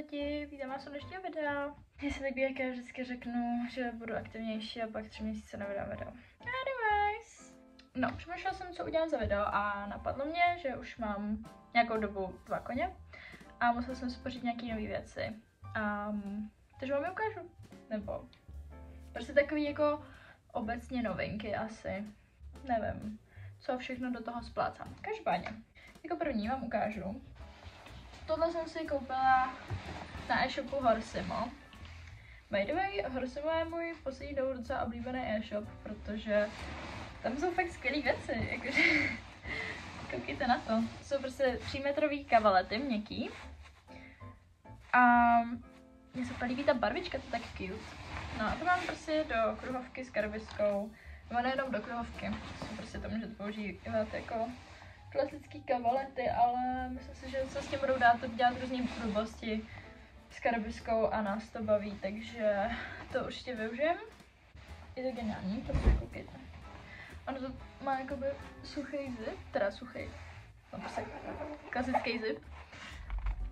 lidi, vítám vás u dnešního videa. Mně se líbí, jak já vždycky řeknu, že budu aktivnější a pak 3 měsíce nevydám video. Anyways. No, přemýšlela jsem, co udělám za video a napadlo mě, že už mám nějakou dobu 2 koně a musela jsem spořit nějaké nové věci. Takže vám je ukážu. Nebo prostě takový jako obecně novinky asi. Nevím, co všechno do toho splácám. Každopádně, jako první vám ukážu. Tohle jsem si koupila na e-shopu Horsimo. By the way, Horsimo je můj poslední dobou docela oblíbený e-shop, protože tam jsou fakt skvělé věci, jakože koukejte na to. Jsou prostě 3metrový kavalety, měkký. A mně se líbí ta barvička, to je tak cute. No a to mám prostě do kruhovky s karabiskou, nebo nejenom do kruhovky, prostě to můžete používat jako klasický kavalety, ale myslím si, že se s tím budou dát dělat různé blbosti s karabiskou a nás to baví, takže to určitě využijem. Je to geniální, protože koukejte. Ono to má jakoby suchý zip, teda suchý, no prostě klasický zip.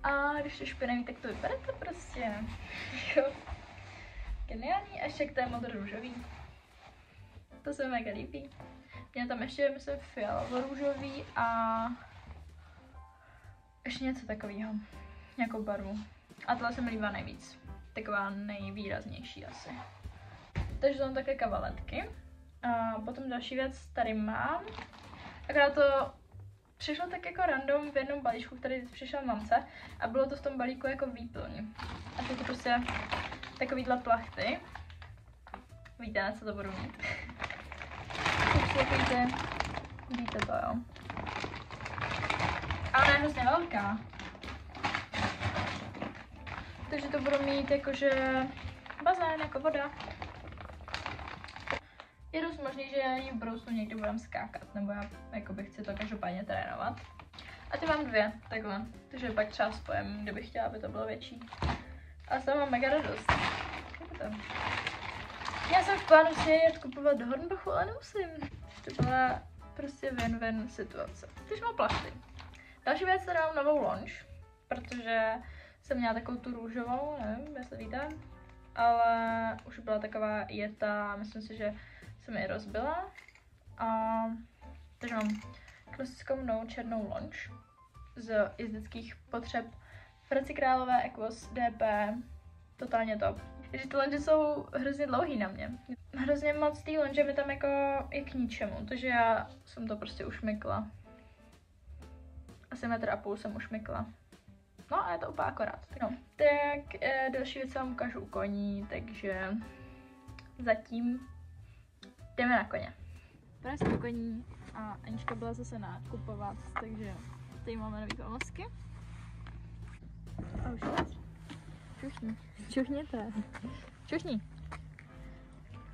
A když je špinavý, tak to vypadá to prostě, jo. Geniální, a ještě to je moc růžový. To se mi mega líbí. Měla tam ještě, myslím, fialovo-růžový a ještě něco takového, nějakou barvu. A tohle se mi líbá nejvíc, taková nejvýraznější asi. Takže jsou tam také kavaletky. A potom další věc tady mám, akorát to přišlo tak jako random v jednom balíčku, který přišel mamce a bylo to v tom balíku jako výplň. A jsou to prostě takovýhle plachty. Víte, na co to budu mít. Víte to, jo. A ona je hrozně velká. Takže to budu mít jakože bazén, jako voda. Je dost možný, že já ji v budoucnu někdy budem skákat, nebo já jakoby chci to každopádně trénovat. A ty mám 2, takhle. Takže pak třeba spojím, kdybych chtěla, aby to bylo větší. A jsem mám mega radost. Já jsem v plánu si jet kupovat do Hornbachu, ale nemusím. To byla prostě win-win situace. Takže mám plachty. Další věc, teda mám novou lounge, protože jsem měla takovou tu růžovou, nevím, jestli víte, ale už byla taková jeta, myslím si, že se mi rozbila. Takže mám klasickou černou lounge z jezdeckých potřeb Franci Králové, Equus, DP, totálně top. Takže ty lonže jsou hrozně dlouhý na mě. Hrozně moc té lonže mi tam jako je k ničemu, takže já jsem to prostě ušmykla. Asi 1,5 jsem ušmykla. No a je to úplně akorát. No, tak další věc vám ukážu u koní, takže zatím jdeme na koně. Právě jsme u koní a Anička byla zase nakupovat, takže tady máme nový kolosky. A už je. Čuchni. Čuchněte. Čuchni.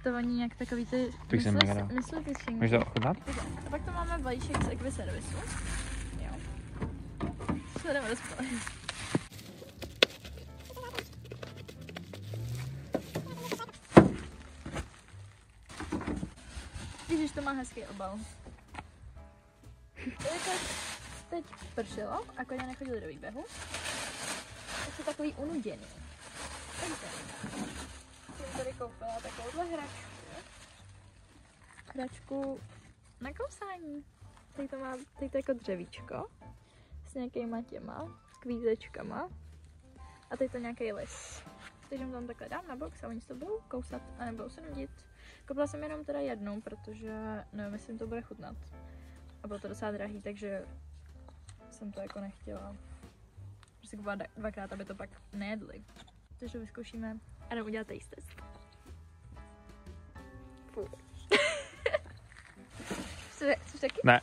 To voní jak takový ty mysličinky. Můžeš to ochutnat? A pak to máme balíček z Equiservisu. Jo. Co jdeme do spolu. Vidíš, to má hezký obal. Teď pršelo a koně nechodili do výběhu. Tak jsou takový unuděný. Jsem tady koupila takovouhle hračku na kousání. Tady to má to jako dřevíčko s nějakýma těma kvízečkama a tady to nějaký lis. Takže mu tam takhle dám na box a oni se to budou kousat a nebudou se nudit. Koupila jsem jenom teda jednou, protože nevím, jestli jim to bude chutnat. A bylo to docela drahý, takže jsem to jako nechtěla. Prostě kupovat 2krát, aby to pak nejedli. Takže vyzkoušíme a jdem udělat taste test. Fuj. Chceš taky? Ne.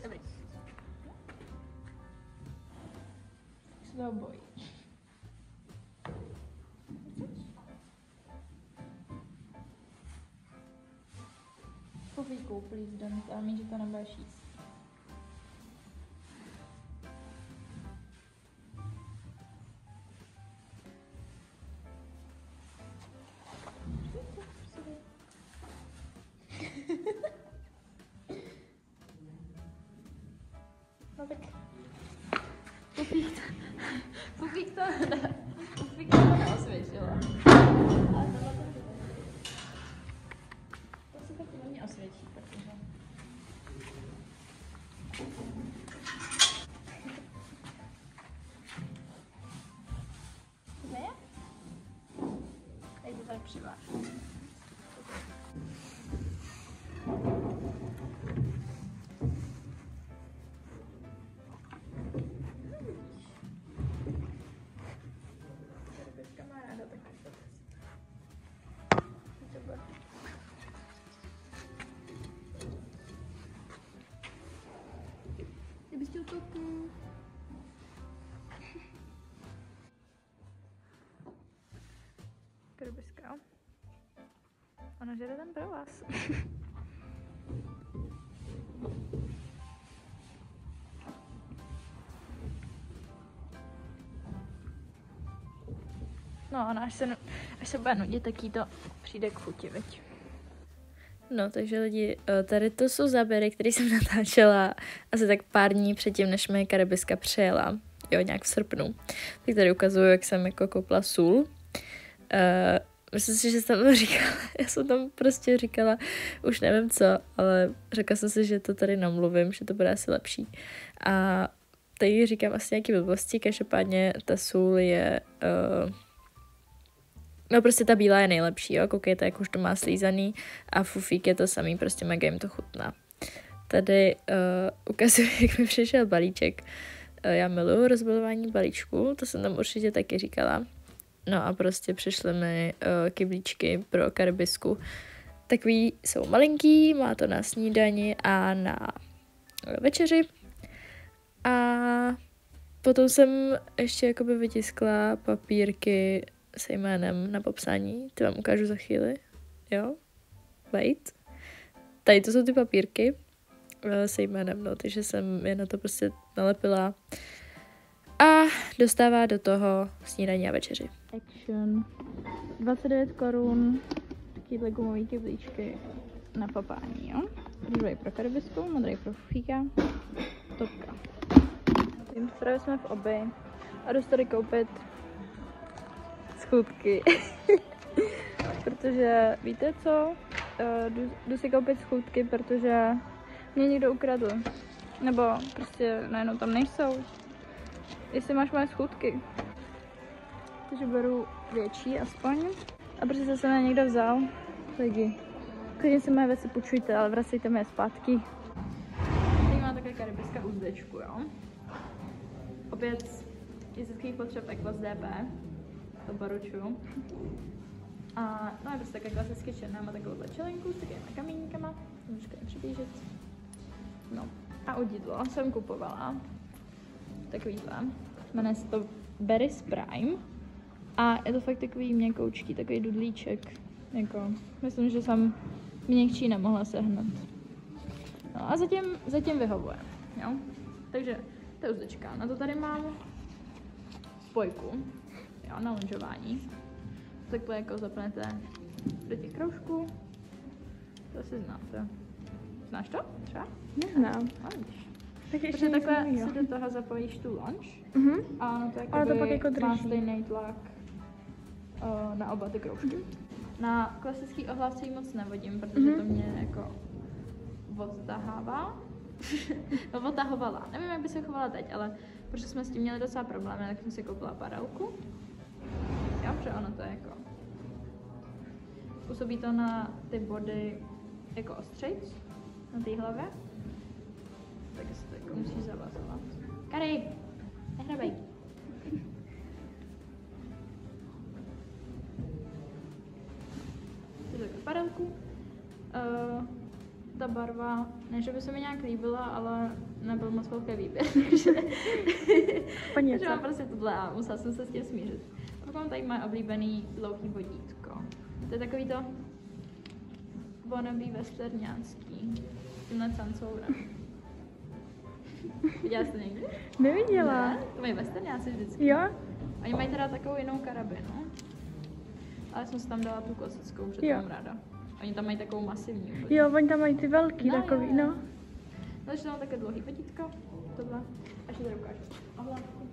Dobrý. Se toho bojí. Pofíku, please don't tell me, že to nebudeš jíst. No tak... Pofík to. převážně. Karbiska. Ona žere ten pro vás. No, ona až se bude nudit, tak jí to přijde k chuti, veď. No, takže lidi, tady to jsou záběry, které jsem natáčela asi tak pár dní předtím, než mi Karibiska přijela, jo, nějak v srpnu. Tak tady ukazuju, jak jsem jako koupila sůl. Myslím si, že jsem tam říkala, já jsem tam prostě říkala, už nevím co, ale řekla jsem si, že to tady namluvím, že to bude asi lepší. A tady říkám asi nějaký blbosti, každopádně ta sůl je, no prostě ta bílá je nejlepší, jo, koukejte, jak už to má slízaný a fufík je to samý, prostě mega jim to chutná. Tady ukazuju, jak mi přišel balíček. Já miluju rozbalování balíčků, to jsem tam určitě taky říkala. No a prostě přišly mi kyblíčky pro Karibisku. Takový jsou malinký, má to na snídani a na večeři. A potom jsem ještě jakoby vytiskla papírky se jménem na popsání. Ty vám ukážu za chvíli. Jo? Wait. Tady to jsou ty papírky se jménem, no, takže jsem je na to prostě nalepila. A dostává do toho snídaní a večeři. Action. 29 korun. Takovýhle gumový kyblíčky na papání, jo? Růžový pro Karibisku, modrý pro fufíka. Topka. Tím právě jsme v obi a dostali koupit schůdky. Protože, víte co? Jdu si koupit schůdky, protože mě někdo ukradl. Nebo prostě najednou tam nejsou. Jestli máš moje schůdky. Takže beru větší aspoň. A protože se mě někdo vzal. Lidi, klidně si moje věci půjčujte, ale vracejte mi je zpátky. Tady má také Karibiska uzdečku, jo. Opět je ze takových potřeb jako z DP. To doporučuju. A no je prostě také klasicky černá, má takovou čelenku s takovými kamínkama. Můžete jim přiblížit. No a udidlo jsem kupovala. Takovýhle. Jmenuje se to Berries Prime. A je to fakt takový měkoučký, takový dudlíček. Jako, myslím, že jsem měkčí nemohla sehnat. No a zatím vyhovuje, jo. Takže to je uzdečka. Na to tady mám spojku, jo, na lunžování. Takhle jako zapnete do těch kroužků. To asi znáte. Znáš to třeba? Neznám. Protože takhle si do toho zapojíš tu lunch a ono to jako má stejný tlak na oba ty kroužky. Na klasický ohlávce moc nevodím, protože to mě jako odtahává. No, odtahovala. Nevím, jak by se chovala teď, ale protože jsme s tím měli docela problémy, tak jsem si koupila paralku. Jo, protože ono to je jako... Působí to na ty body jako ostřejc, na té hlavě. Tak se to jako musíš zavazovat. Kari, nehrabej. To je paralku. Ta barva, ne, že by se mi nějak líbila, ale nebyl moc velký výběr, takže mám prostě tohle a musela jsem se s tím smířit. Pak mám tady moje oblíbený dlouhý vodítko. To je takový to wannabe westerňácký, tímhle cancourem. Viděla jste někdy? Neviděla. Ne? To mají westerňáci vždycky. Jo? Oni mají teda takovou jinou karabinu. Ale jsem si tam dala tu klasickou, protože to mám ráda. Oni tam mají takovou masivní úplně. Jo, oni tam mají ty velký takový, jo. no. Takže mám také dlouhý vodítko, tohle. Až tady ukážu ohlávku.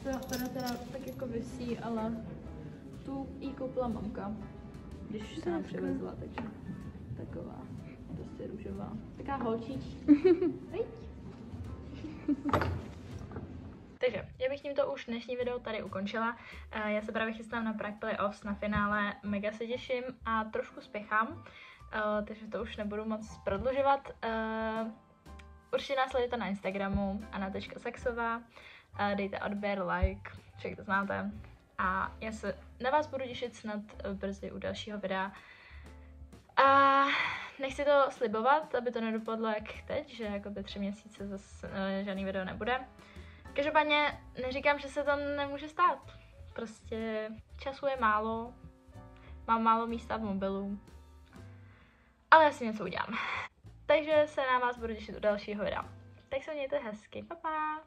To teda tak jako visí, ale tu jí koupila mamka, když se nám přivezla, takže taková prostě růžová. Taká holčička. Takže je bych tímto už dnešní video tady ukončila. Já se právě chystám na Prague Playoffs, na finále, mega se těším a trošku spěchám, takže to už nebudu moc prodlužovat. Určitě nás sledujte na Instagramu anna.saxová, dejte odběr, like, všechno to znáte. A já se na vás budu těšit snad brzy u dalšího videa. A nechci to slibovat, aby to nedopadlo jak teď, že jakoby 3 měsíce zase žádný video nebude. Každopádně neříkám, že se to nemůže stát. Prostě času je málo, mám málo místa v mobilu, ale já si něco udělám. Takže se na vás budu těšit u dalšího videa. Tak se mějte hezky, pa pa!